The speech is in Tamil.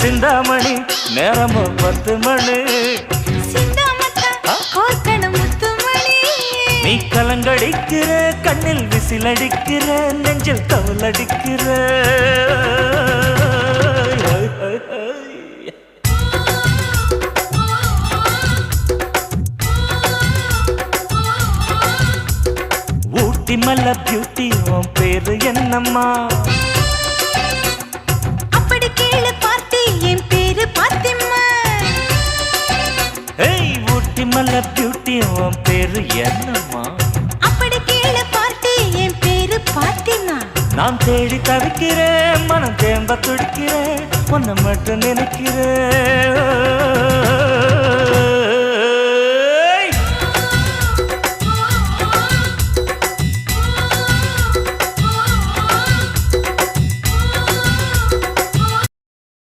சிந்தாமணி நேரமோ 10 மணி நீ கலங்கடிக்கிற கண்ணில் விசிலடிக்கிற நெஞ்சில் கவலடிக்கிற ஊட்டி மல்ல பியூட்டி உன் பேரு என்னம்மா அப்படி கேளு பார்த்தி என் பேரு பாத்திம்மா ஏய் ஊட்டி மல்ல பியூட்டி உன் பேரு என்னம்மா அப்படி கேளு பார்த்தி என் பேரு பாத்திமா நான் தேடி தவிக்கிறேன் மனம் தேம்ப துடிக்கிறேன் உன்னை மட்டும் நினைக்கிறேன்